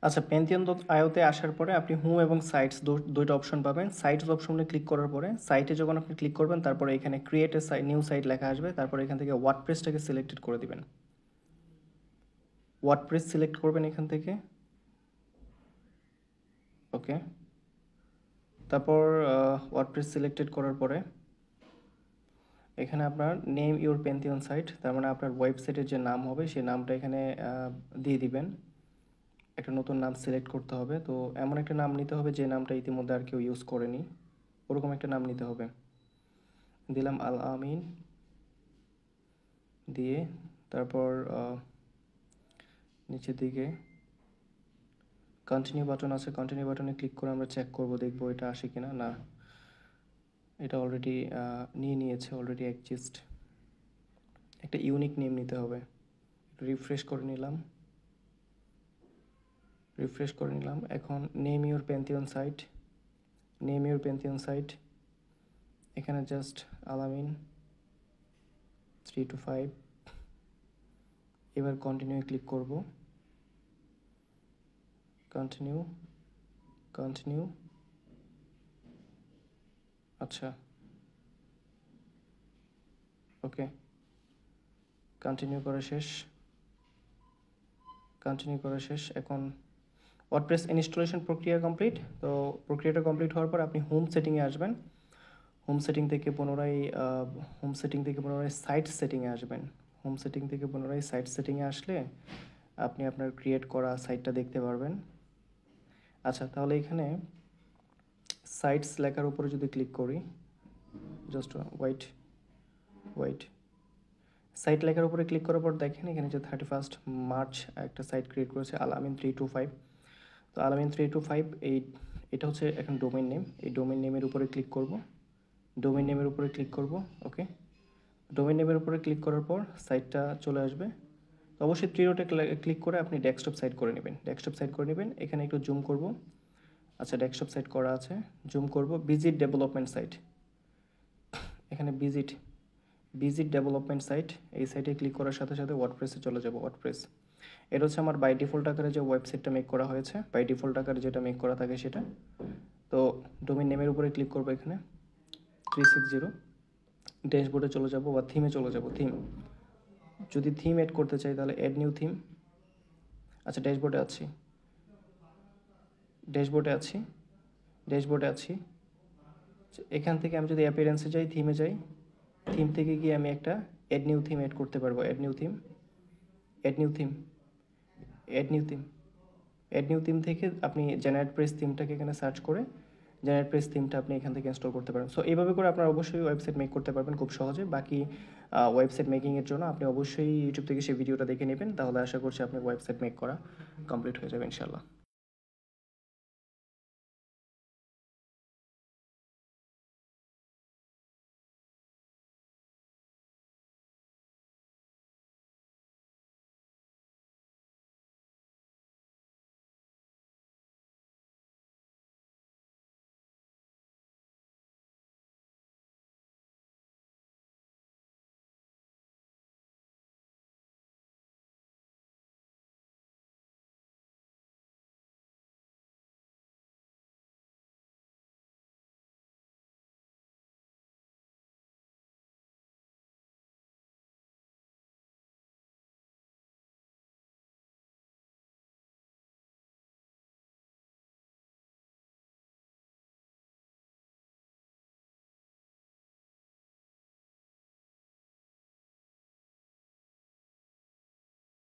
আচ্ছা, পেন্থিয়ন আইওতে আসার পরে আপনি হোম এবং সাইটস দুইটা অপশন পাবেন। সাইটস অপশনে ক্লিক করার পরে সাইটে যখন আপনি ক্লিক করবেন তারপরে এখানে ক্রিয়েট এ নিউ সাইট লেখা আসবে, তারপরে এখান থেকে ওয়ার্ডপ্রেসটাকে সিলেক্টেড করে দিবেন। ওয়ার্ডপ্রেস সিলেক্ট করবেন এখান থেকে, ওকে। তারপর ওয়ার্ডপ্রেস সিলেক্টেড করার পরে এখানে আপনার নেম ইউর পেন্থিয়ন সাইট, তার মানে আপনার ওয়েবসাইটের যে নাম হবে সেই নামটা এখানে দিয়ে দিবেন। একটা নতুন নাম সিলেক্ট করতে হবে, তো এমন একটা নাম নিতে হবে যে নামটা ইতিমধ্যে আর কেউ ইউজ করেনি, ওরকম একটা নাম নিতে হবে। দিলাম আল আমিন দিয়ে, তারপর নিচের দিকে কন্টিনিউ বাটন আছে, কন্টিনিউ বাটনে ক্লিক করে আমরা চেক করব, দেখবো এটা আসে কিনা। না, এটা অলরেডি নিয়েছে, অলরেডি এক্সিস্ট। একটা ইউনিক নেম নিতে হবে। রিফ্রেশ করে নিলাম, এখন নেম ইউর পেন্থিয়ন সাইট, এখানে জাস্ট আলামিন 3 to 5। এবার কন্টিনিউ ক্লিক করব, কন্টিনিউ। আচ্ছা, ওকে, কন্টিনিউ করা শেষ। এখন ওয়ার্ডপ্রেস ইনস্টলেশন প্রক্রিয়া কমপ্লিট। তো প্রক্রিয়াটা কমপ্লিট হওয়ার পর আপনি হোম সেটিংয়ে আসবেন। হোম সেটিং থেকে পুনরায় সাইট সেটিংয়ে আসবেন। সাইট সেটিংয়ে আসলে আপনি আপনার ক্রিয়েট করা সাইটটা দেখতে পারবেন। আচ্ছা, তাহলে এখানে সাইটস লেখার উপরে যদি ক্লিক করি, জাস্ট ওয়েট, সাইট লেখার উপরে ক্লিক করার পর দেখেন এখানে যে 31 মার্চ একটা সাইট ক্রিয়েট করেছে আলামিন 325। তো আলামিন 325 এটা হচ্ছে এখন ডোমেইন নেম। এই ডোমেইন নেমের উপরে ক্লিক করব, ওকে। ডোমেইন নেমের উপরে ক্লিক করার পর সাইটটা চলে আসবে। তো অবশ্যই থ্রি ডটে ক্লিক করে আপনি ডেস্কটপ সাইট করে নেবেন। এখানে একটু জুম করব। আচ্ছা, ডেস্কটপ সাইট করা আছে, জুম করব। ভিজিট ডেভেলপমেন্ট সাইট, এখানে ভিজিট ডেভেলপমেন্ট সাইট, এই সাইটে ক্লিক করার সাথে সাথে ওয়ার্ডপ্রেসে চলে যাব। ওয়ার্ডপ্রেস এটা হচ্ছে আমার বাই ডিফল্ট আকারে যে ওয়েবসাইটটা মেক করা হয়েছে, বাই ডিফল্ট আকারে যেটা মেক করা থাকে সেটা। তো ডোমেইন নেমের উপরে ক্লিক করবো, এখানে 360। ড্যাশবোর্ডে চলে যাব বা থিমে চলে যাব। যদি থিম এড করতে চাই তাহলে অ্যাড নিউ থিম। আচ্ছা, ড্যাশবোর্ডে আছি। এখান থেকে আমি যদি অ্যাপিয়ারেন্সে যাই, থিমে যাই, থিম থেকে গিয়ে আমি একটা অ্যাড নিউ থিম অ্যাড করতে পারবো। অ্যাড নিউ থিম থেকে আপনি জেনারেট প্রেস থিমটাকে এখানে সার্চ করে জেনারেট প্রেস থিমটা আপনি এখান থেকে ইনস্টল করতে পারেন। সো এইভাবে করে আপনারা অবশ্যই ওয়েবসাইট মেক করতে পারবেন খুব সহজে। বাকি ওয়েবসাইট মেকিংয়ের জন্য আপনি অবশ্যই ইউটিউব থেকে সেই ভিডিওটা দেখে নেবেন, তাহলে আশা করছি আপনার ওয়েবসাইট মেক করা কমপ্লিট হয়ে যাবে ইনশাল্লাহ।